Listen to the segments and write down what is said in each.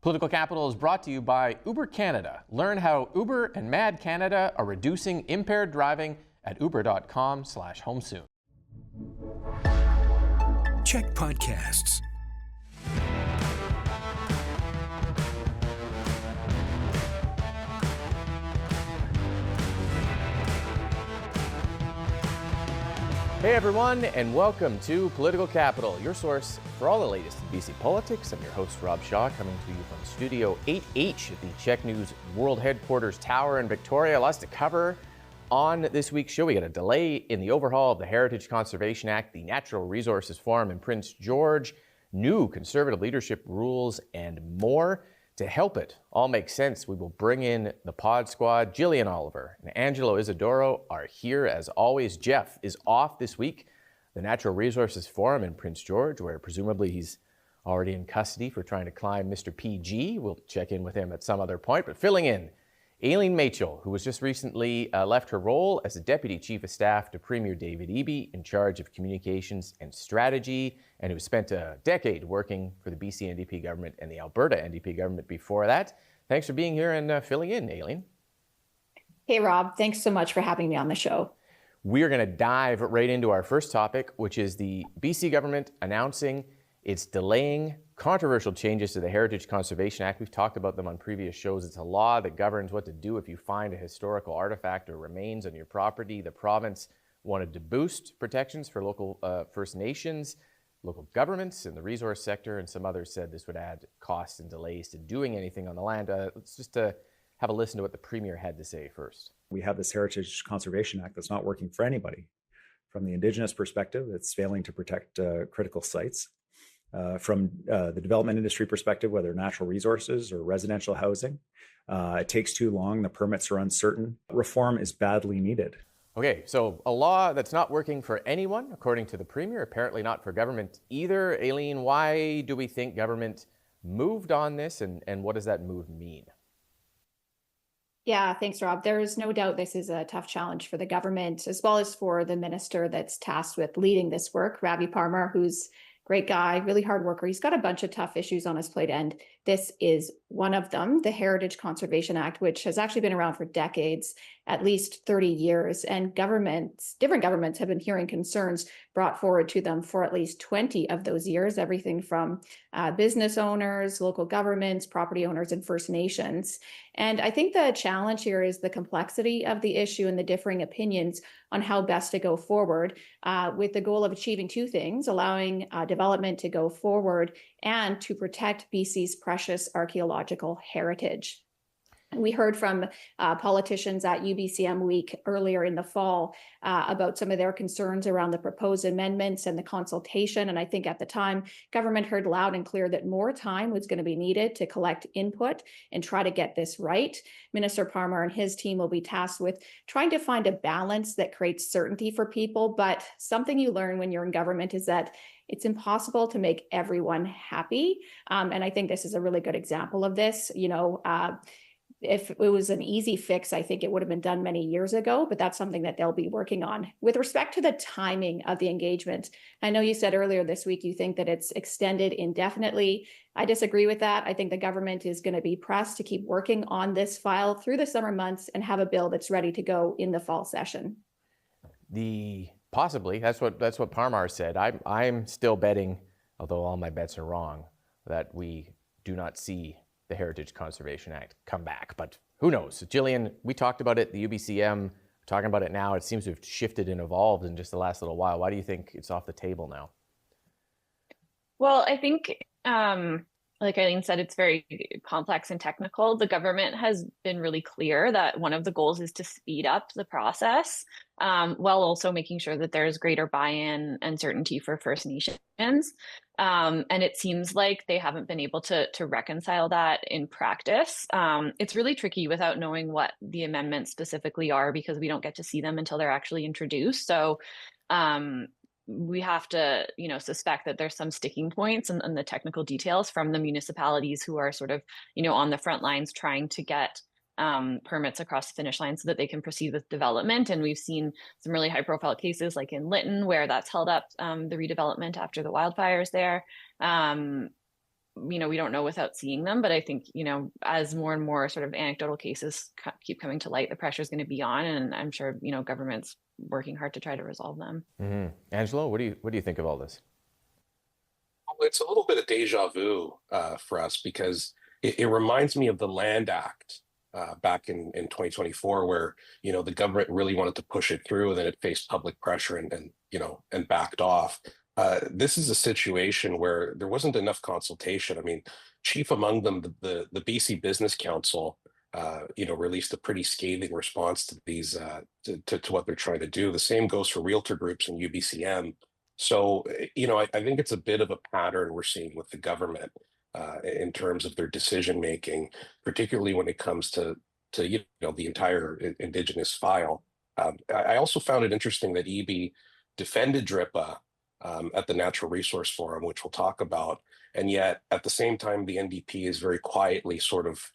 Political Capital is brought to you by Uber Canada. Learn how Uber and Mad Canada are reducing impaired driving at uber.com/home soon. CHEK Podcasts. Hey everyone, and welcome to Political Capital, your source for all the latest in BC politics. I'm your host, Rob Shaw, coming to you from Studio 8H at the CHEK News World Headquarters Tower in Victoria. Lots to cover on this week's show. We got a delay in the overhaul of the Heritage Conservation Act, the Natural Resources Forum in Prince George, new Conservative leadership rules, and more. To help it all make sense, we will bring in the pod squad. Jillian Oliver and Angelo Isidorou are here as always. Jeff is off this week. The Natural Resources Forum in Prince George, where presumably he's already in custody for trying to climb Mr. PG. We'll check in with him at some other point. But filling in, Aileen Machell, who was just recently left her role as the Deputy Chief of Staff to Premier David Eby, in charge of communications and strategy, and who spent a decade working for the BC NDP government and the Alberta NDP government before that. Thanks for being here and filling in, Aileen. Hey, Rob. Thanks so much for having me on the show. We're going to dive right into our first topic, which is the BC government announcing it's delaying controversial changes to the Heritage Conservation Act. We've talked about them on previous shows. It's a law that governs what to do if you find a historical artifact or remains on your property. The province wanted to boost protections for local First Nations, local governments, and the resource sector, and some others said this would add costs and delays to doing anything on the land. Let's just have a listen to what the Premier had to say first. We have this Heritage Conservation Act that's not working for anybody. From the Indigenous perspective, it's failing to protect critical sites. From the development industry perspective, whether natural resources or residential housing, it takes too long. The permits are uncertain. Reform is badly needed. Okay, so a law that's not working for anyone, according to the Premier, apparently not for government either. Aileen, why do we think government moved on this, and what does that move mean? Yeah, thanks, Rob. There is no doubt this is a tough challenge for the government, as well as for the minister that's tasked with leading this work, Ravi Parmar, who's great guy, really hard worker. He's got a bunch of tough issues on his plate, and this is one of them, the Heritage Conservation Act, which has actually been around for decades, at least 30 years. And different governments have been hearing concerns brought forward to them for at least 20 of those years, everything from business owners, local governments, property owners, and First Nations. And I think the challenge here is the complexity of the issue and the differing opinions on how best to go forward, with the goal of achieving two things: allowing development to go forward and to protect BC's precious archaeological heritage. We heard from politicians at UBCM Week earlier in the fall about some of their concerns around the proposed amendments and the consultation. And I think at the time, government heard loud and clear that more time was going to be needed to collect input and try to get this right. Minister Parmar and his team will be tasked with trying to find a balance that creates certainty for people. But something you learn when you're in government is that it's impossible to make everyone happy. And I think this is a really good example of this. If it was an easy fix, I think it would have been done many years ago, but that's something that they'll be working on. With respect to the timing of the engagement, I know you said earlier this week you think that it's extended indefinitely. I disagree with that. I think the government is going to be pressed to keep working on this file through the summer months and have a bill that's ready to go in the fall session. Possibly, that's what Parmar said. I'm still betting, although all my bets are wrong, that we do not see the Heritage Conservation Act come back, but who knows? Jillian, we talked about it, the UBCM, we're talking about it now. It seems to have shifted and evolved in just the last little while. Why do you think it's off the table now? Well, I think, like Aileen said, it's very complex and technical. The government has been really clear that one of the goals is to speed up the process, while also making sure that there's greater buy-in and certainty for First Nations. And it seems like they haven't been able to reconcile that in practice. It's really tricky without knowing what the amendments specifically are, because we don't get to see them until they're actually introduced. So we have to, suspect that there's some sticking points and the technical details from the municipalities who are sort of, on the front lines trying to get permits across the finish line so that they can proceed with development. And we've seen some really high profile cases like in Lytton, where that's held up the redevelopment after the wildfires there. we don't know without seeing them. But I think, as more and more sort of anecdotal cases keep coming to light, the pressure is going to be on, and I'm sure, government's working hard to try to resolve them. Mm-hmm. Angelo, what do you think of all this? It's a little bit of deja vu for us, because it reminds me of the Land Act back in 2024, where the government really wanted to push it through, and then it faced public pressure and backed off. This is a situation where there wasn't enough consultation. I mean, chief among them, the BC Business Council, released a pretty scathing response to these to what they're trying to do. The same goes for realtor groups and UBCM. So, I think it's a bit of a pattern we're seeing with the government in terms of their decision making, particularly when it comes to the entire Indigenous file. I also found it interesting that EB defended DRIPA at the Natural Resource Forum, which we'll talk about, and yet at the same time, the NDP is very quietly sort of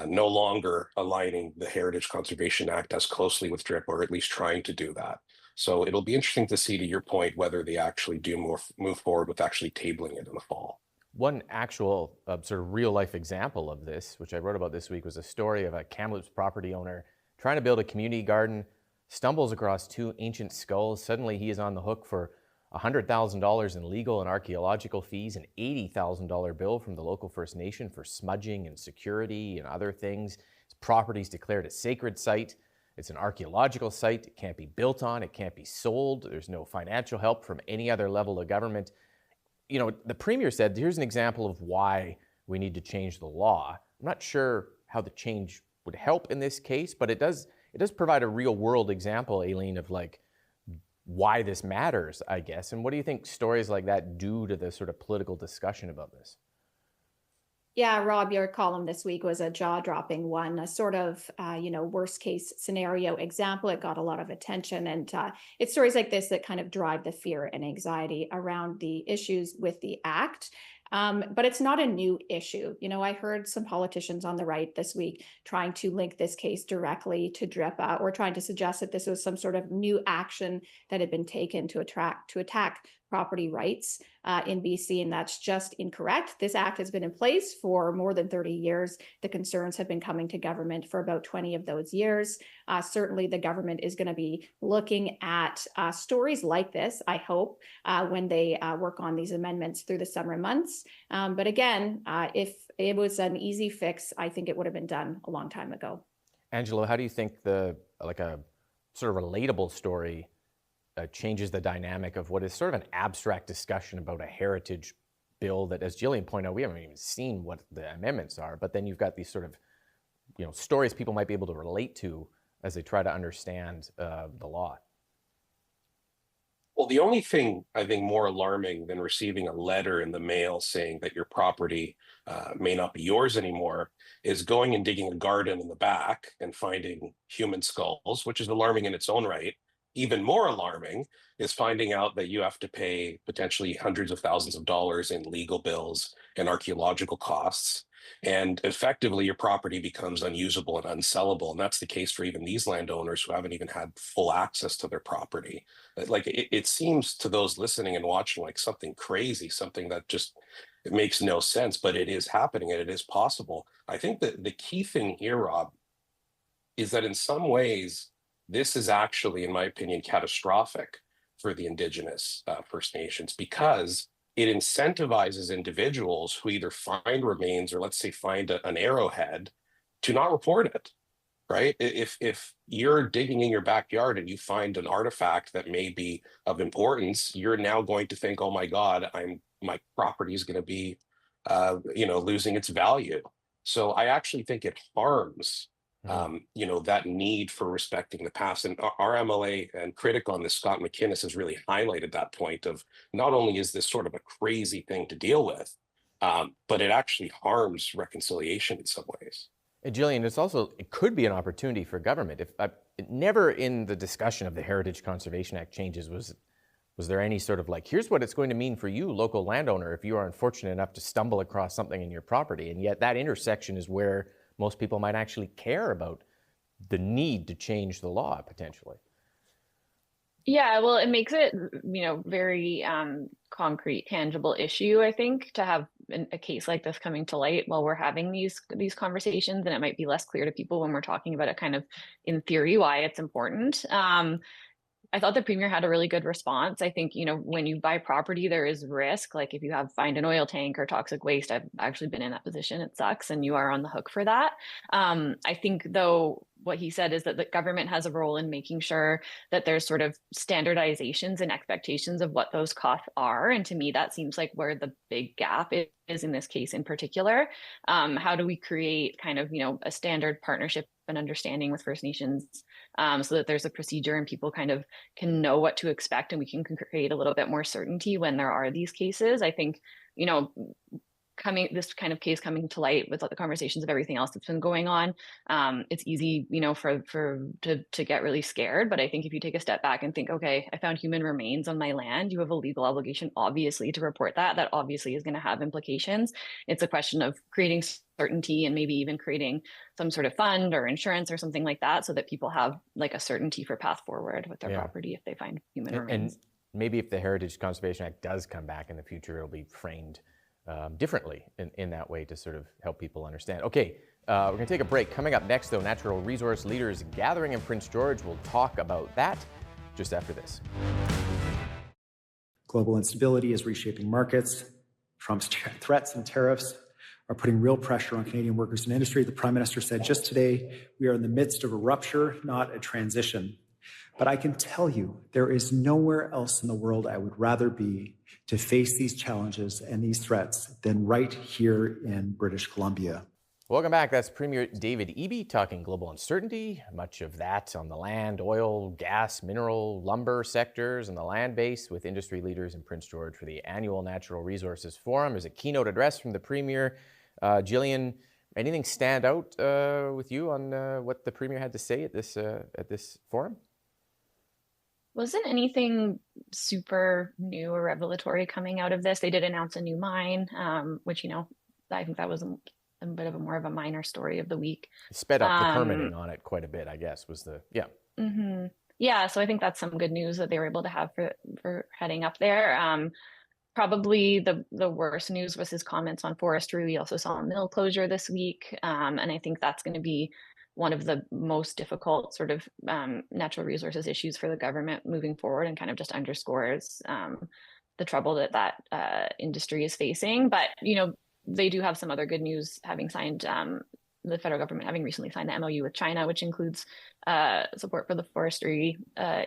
no longer aligning the Heritage Conservation Act as closely with DRIPA, or at least trying to do that. So it'll be interesting to see, to your point, whether they actually do move forward with actually tabling it in the fall. One actual sort of real life example of this, which I wrote about this week, was a story of a Kamloops property owner trying to build a community garden, stumbles across two ancient skulls. Suddenly he is on the hook for $100,000 in legal and archaeological fees, an $80,000 bill from the local First Nation for smudging and security and other things. His property is declared a sacred site. It's an archaeological site. It can't be built on. It can't be sold. There's no financial help from any other level of government. The Premier said, here's an example of why we need to change the law. I'm not sure how the change would help in this case, but it does provide a real world example, Aileen, of why this matters, I guess. And what do you think stories like that do to the sort of political discussion about this? Yeah, Rob, your column this week was a jaw-dropping one, a sort of, worst case scenario example. It got a lot of attention, and it's stories like this that kind of drive the fear and anxiety around the issues with the act. But it's not a new issue. I heard some politicians on the right this week trying to link this case directly to DRIPA, or trying to suggest that this was some sort of new action that had been taken to attack property rights in BC, and that's just incorrect. This act has been in place for more than 30 years. The concerns have been coming to government for about 20 of those years. Certainly, the government is going to be looking at stories like this, I hope, when they work on these amendments through the summer months. But again, if it was an easy fix, I think it would have been done a long time ago. Angelo, how do you think a sort of relatable story changes the dynamic of what is sort of an abstract discussion about a heritage bill that, as Jillian pointed out, we haven't even seen what the amendments are, but then you've got these sort of, stories people might be able to relate to as they try to understand the law? Well, the only thing I think more alarming than receiving a letter in the mail saying that your property may not be yours anymore is going and digging a garden in the back and finding human skulls, which is alarming in its own right. Even more alarming is finding out that you have to pay potentially hundreds of thousands of dollars in legal bills and archaeological costs. And effectively, your property becomes unusable and unsellable. And that's the case for even these landowners who haven't even had full access to their property. It seems to those listening and watching like something crazy, something that just it makes no sense, but it is happening and it is possible. I think that the key thing here, Rob, is that in some ways, this is actually, in my opinion, catastrophic for the Indigenous First Nations, because it incentivizes individuals who either find remains or, let's say, find an arrowhead to not report it, right? If you're digging in your backyard and you find an artifact that may be of importance, you're now going to think, oh my God, my property is going to be, losing its value. So I actually think it harms that need for respecting the past. And our MLA and critic on this, Scott McInnes, has really highlighted that point of not only is this sort of a crazy thing to deal with, but it actually harms reconciliation in some ways. And Jillian, it could be an opportunity for government. Never in the discussion of the Heritage Conservation Act changes was there any sort of here's what it's going to mean for you, local landowner, if you are unfortunate enough to stumble across something in your property. And yet that intersection is where most people might actually care about the need to change the law potentially. Yeah, well, it makes it, very concrete, tangible issue, I think, to have a case like this coming to light while we're having these conversations, and it might be less clear to people when we're talking about it kind of in theory why it's important. I thought the premier had a really good response. I think, when you buy property, there is risk. Like if you find an oil tank or toxic waste, I've actually been in that position. It sucks, and you are on the hook for that. I think, though, what he said is that the government has a role in making sure that there's sort of standardizations and expectations of what those costs are. And to me, that seems like where the big gap is in this case in particular. How do we create kind of, a standard partnership and understanding with First Nations so that there's a procedure and people kind of can know what to expect, and we can create a little bit more certainty when there are these cases. I think, this kind of case coming to light with the conversations of everything else that's been going on, it's easy, to get really scared. But I think if you take a step back and think, okay, I found human remains on my land, you have a legal obligation, obviously, to report that. That obviously is going to have implications. It's a question of creating certainty and maybe even creating some sort of fund or insurance or something like that, so that people have like a certainty for path forward with their property if they find human remains. And maybe if the Heritage Conservation Act does come back in the future, it'll be framed differently in that way to sort of help people understand. Okay, we're going to take a break. Coming up next, though, natural resource leaders gathering in Prince George. We'll talk about that just after this. Global instability is reshaping markets. Trump's threats and tariffs are putting real pressure on Canadian workers and industry. The Prime Minister said just today, we are in the midst of a rupture, not a transition. But I can tell you, there is nowhere else in the world I would rather be to face these challenges and these threats than right here in British Columbia. Welcome back. That's Premier David Eby talking global uncertainty, much of that on the land, oil, gas, mineral, lumber sectors, and the land base with industry leaders in Prince George for the annual Natural Resources Forum. There's a keynote address from the Premier. Jillian, anything stand out with you on what the Premier had to say at this forum? Wasn't anything super new or revelatory coming out of this. They did announce a new mine, which, I think that was a bit of more of a minor story of the week. Sped up the permitting on it quite a bit, I guess, was the, yeah. Mm-hmm. Yeah, so I think that's some good news that they were able to have for heading up there. Probably the worst news was his comments on forestry. We also saw a mill closure this week, and I think that's going to be one of the most difficult sort of natural resources issues for the government moving forward, and kind of just underscores the trouble that industry is facing. But, they do have some other good news, having signed the federal government having recently signed the MOU with China, which includes support for the forestry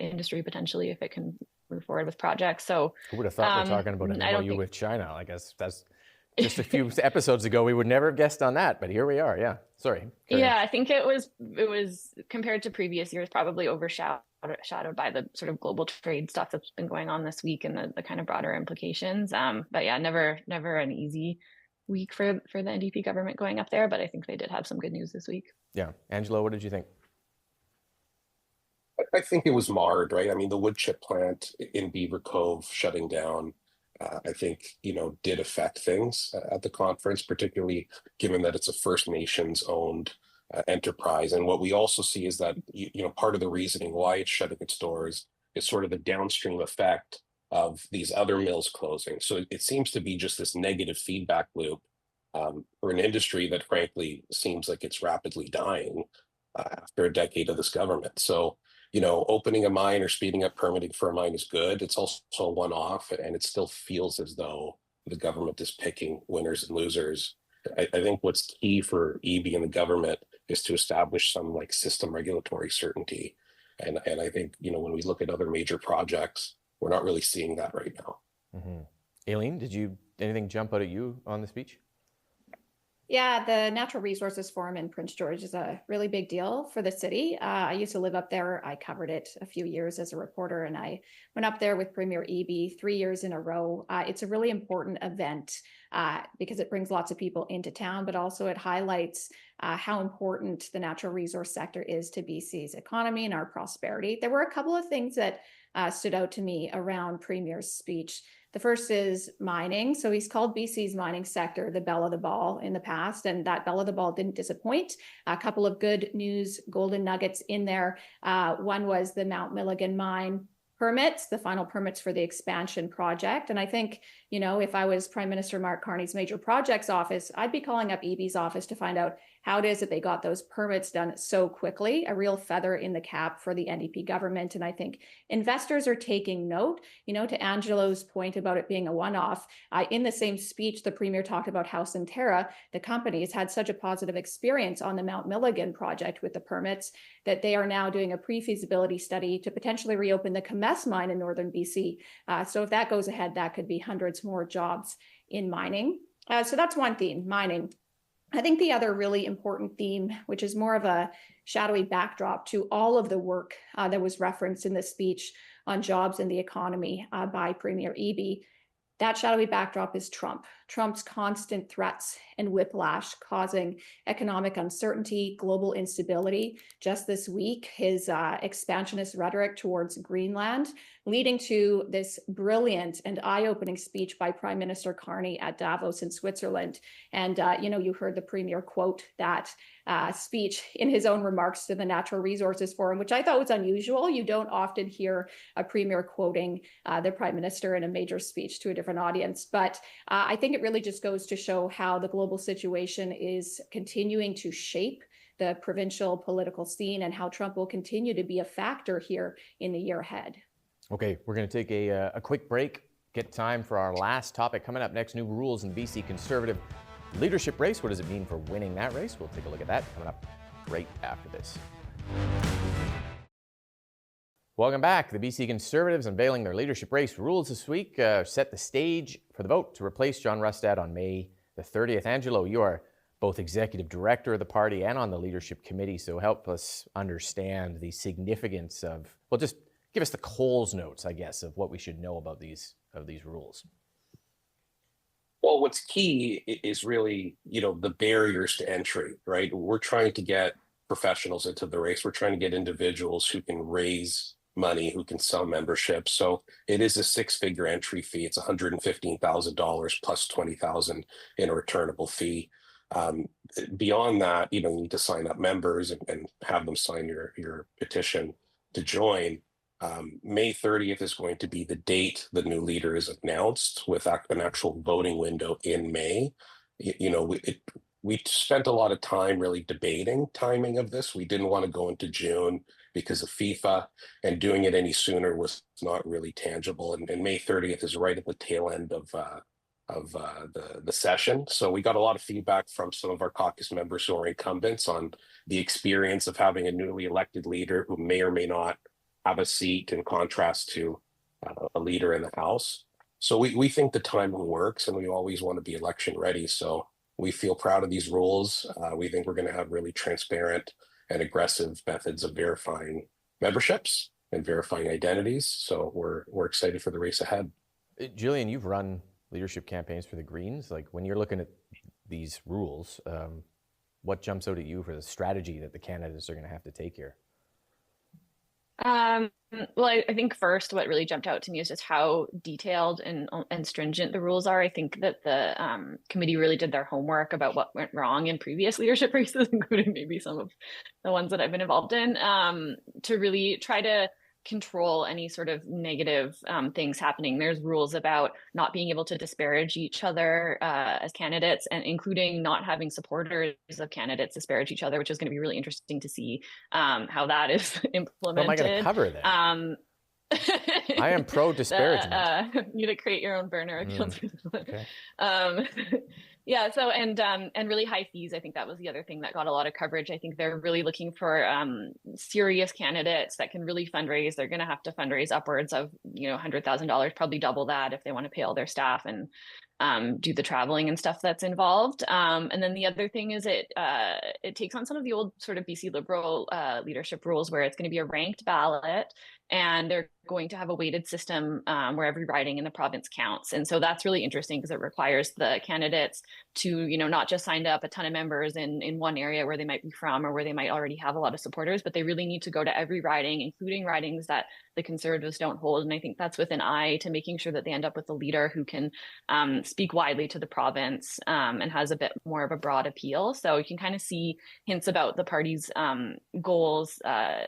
industry potentially if it can move forward with projects. So who would have thought we're talking about an MOU with China? I guess that's just a few episodes ago, we would never have guessed on that, but here we are. Yeah, sorry. Yeah, I think it was compared to previous years, probably overshadowed by the sort of global trade stuff that's been going on this week and the kind of broader implications. But yeah, never an easy week for the NDP government going up there, but I think they did have some good news this week. Yeah. Angelo, what did you think? I think it was marred, right? I mean, the wood chip plant in Beaver Cove shutting down, I think, did affect things at the conference, particularly given that it's a First Nations owned enterprise. And what we also see is that, part of the reasoning why it's shutting its doors is sort of the downstream effect of these other mills closing. So it seems to be just this negative feedback loop for an industry that frankly seems like it's rapidly dying after a decade of this government. So, opening a mine or speeding up permitting for a mine is good. It's also a one-off, and it still feels as though the government is picking winners and losers. I think what's key for Eby and the government is to establish some system regulatory certainty. And I think, when we look at other major projects, we're not really seeing that right now. Mm-hmm. Aileen, anything jump out at you on the speech? Yeah, the Natural Resources Forum in Prince George is a really big deal for the city. I used to live up there. I covered it a few years as a reporter, and I went up there with Premier Eby 3 years in a row. It's a really important event because it brings lots of people into town, but also it highlights how important the natural resource sector is to BC's economy and our prosperity. There were a couple of things that stood out to me around Premier's speech. The first is mining. So he's called BC's mining sector the belle of the ball in the past, and that belle of the ball didn't disappoint. A couple of good news, golden nuggets in there. One was the Mount Milligan mine permits, the final permits for the expansion project. And I think, You know, if I was Prime Minister Mark Carney's Major Projects Office, I'd be calling up EB's office to find out how it is that they got those permits done so quickly, a real feather in the cap for the NDP government. And I think investors are taking note. You know, to Angelo's point about it being a one-off, in the same speech, the Premier talked about how Centerra, the company, has had such a positive experience on the Mount Milligan project with the permits that they are now doing a pre-feasibility study to potentially reopen the Kemess mine in northern BC. So if that goes ahead, that could be hundreds more jobs in mining. So that's one theme, mining. I think the other really important theme, which is more of a shadowy backdrop to all of the work that was referenced in the speech on jobs and the economy by Premier Eby, that shadowy backdrop is Trump. Trump's constant threats and whiplash causing economic uncertainty, global instability. Just this week, his expansionist rhetoric towards Greenland, leading to this brilliant and eye-opening speech by Prime Minister Carney at Davos in Switzerland. And, you know, you heard the Premier quote that speech in his own remarks to the Natural Resources Forum, which I thought was unusual. You don't often hear a Premier quoting the Prime Minister in a major speech to a different audience. But I think it really just goes to show how the global situation is continuing to shape the provincial political scene and how Trump will continue to be a factor here in the year ahead. Okay, we're going to take a quick break, get time for our last topic. Coming up next, new rules in BC Conservative leadership race. What does it mean for winning that race? We'll take a look at that coming up right after this. Welcome back. The BC Conservatives unveiling their leadership race rules this week set the stage for the vote to replace John Rustad on May the 30th. Angelo, you are both executive director of the party and on the leadership committee, so help us understand the significance of, well, just give us the Coles notes, I guess, of what we should know about these rules. Well, what's key is really, the barriers to entry, right? We're trying to get professionals into the race. We're trying to get individuals who can raise money, who can sell memberships. So it is a six-figure entry fee. It's $115,000 plus $20,000 in a returnable fee. Beyond that, you need to sign up members and have them sign your petition to join. May 30th is going to be the date the new leader is announced, with an actual voting window in May. We spent a lot of time really debating timing of this. We didn't want to go into June because of FIFA, and doing it any sooner was not really tangible. And May 30th is right at the tail end of the session. So we got a lot of feedback from some of our caucus members who are incumbents on the experience of having a newly elected leader who may or may not have a seat, in contrast to a leader in the House. So we think the timing works, and we always want to be election ready. So we feel proud of these rules. We think we're going to have really transparent and aggressive methods of verifying memberships and verifying identities. So we're excited for the race ahead. Jillian, you've run leadership campaigns for the Greens. Like, when you're looking at these rules, what jumps out at you for the strategy that the candidates are going to have to take here? Well, I think first what really jumped out to me is just how detailed and stringent the rules are. I think that the committee really did their homework about what went wrong in previous leadership races, including maybe some of the ones that I've been involved in, to really try to control any sort of negative things happening. There's rules about not being able to disparage each other as candidates, and including not having supporters of candidates disparage each other, which is going to be really interesting to see how that is implemented. How am I going to cover that? I am pro disparagement. You to create your own burner accounts. Okay. Yeah. So, and really high fees. I think that was the other thing that got a lot of coverage. I think they're really looking for serious candidates that can really fundraise. They're going to have to fundraise upwards of, $100,000, probably double that if they want to pay all their staff and do the traveling and stuff that's involved. And then the other thing is it takes on some of the old sort of BC Liberal leadership rules, where it's going to be a ranked ballot, and they're going to have a weighted system where every riding in the province counts. And so that's really interesting, because it requires the candidates to, not just sign up a ton of members in one area where they might be from or where they might already have a lot of supporters, but they really need to go to every riding, including ridings that the Conservatives don't hold. And I think that's with an eye to making sure that they end up with a leader who can speak widely to the province and has a bit more of a broad appeal. So you can kind of see hints about the party's goals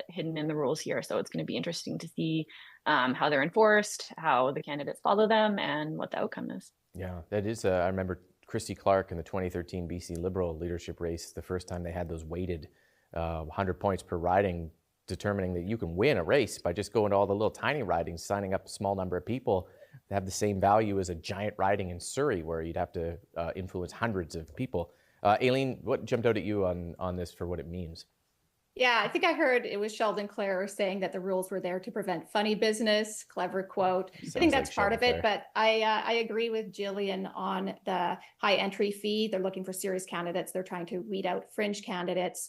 hidden in the rules here. So it's going to be interesting to see how they're enforced, how the candidates follow them, and what the outcome is. Yeah, that is. I remember Christy Clark in the 2013 BC Liberal leadership race, the first time they had those weighted 100 points per riding, determining that you can win a race by just going to all the little tiny ridings, signing up a small number of people that have the same value as a giant riding in Surrey, where you'd have to influence hundreds of people. Aileen, what jumped out at you on this for what it means? Yeah, I think I heard it was Sheldon Clare saying that the rules were there to prevent funny business. Clever quote. I think that's part of it, but I agree with Jillian on the high entry fee. They're looking for serious candidates. They're trying to weed out fringe candidates.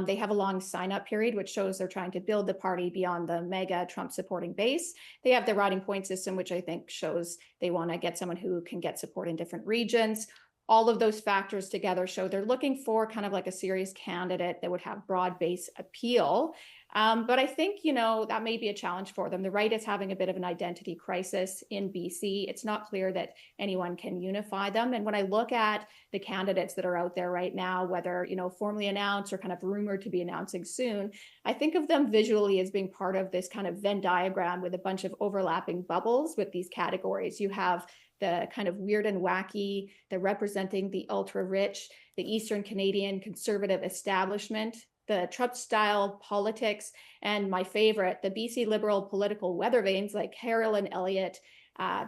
They have a long sign-up period, which shows they're trying to build the party beyond the mega Trump supporting base. They have the riding point system, which I think shows they want to get someone who can get support in different regions. All of those factors together show they're looking for kind of like a serious candidate that would have broad base appeal. But I think, that may be a challenge for them. The right is having a bit of an identity crisis in BC. It's not clear that anyone can unify them. And when I look at the candidates that are out there right now, whether, formally announced or kind of rumored to be announcing soon, I think of them visually as being part of this kind of Venn diagram with a bunch of overlapping bubbles with these categories. You have the kind of weird and wacky, the representing the ultra rich, the Eastern Canadian conservative establishment, the Trump style politics, and my favorite, the BC Liberal political weather vanes like Carolyn Elliott,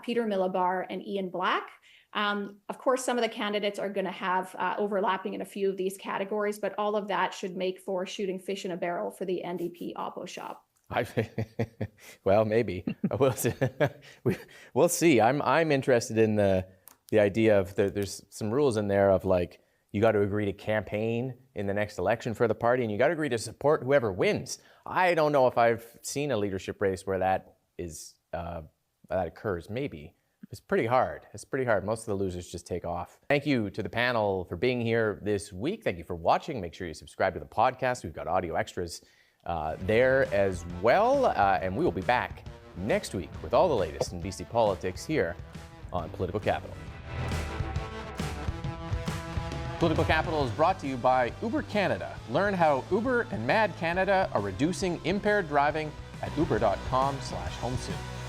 Peter Millibar, and Ian Black. Of course, some of the candidates are going to have overlapping in a few of these categories, but all of that should make for shooting fish in a barrel for the NDP Oppo shop. Well, maybe we'll see. I'm interested in the idea of there's some rules in there of like you got to agree to campaign in the next election for the party, and you got to agree to support whoever wins. I don't know if I've seen a leadership race where that occurs. Maybe it's pretty hard. Most of the losers just take off. Thank you to the panel for being here this week. Thank you for watching. Make sure you subscribe to the podcast. We've got audio extras there as well. And we will be back next week with all the latest in BC politics here on Political Capital. Political Capital is brought to you by Uber Canada. Learn how Uber and Mad Canada are reducing impaired driving at uber.com/homesoon.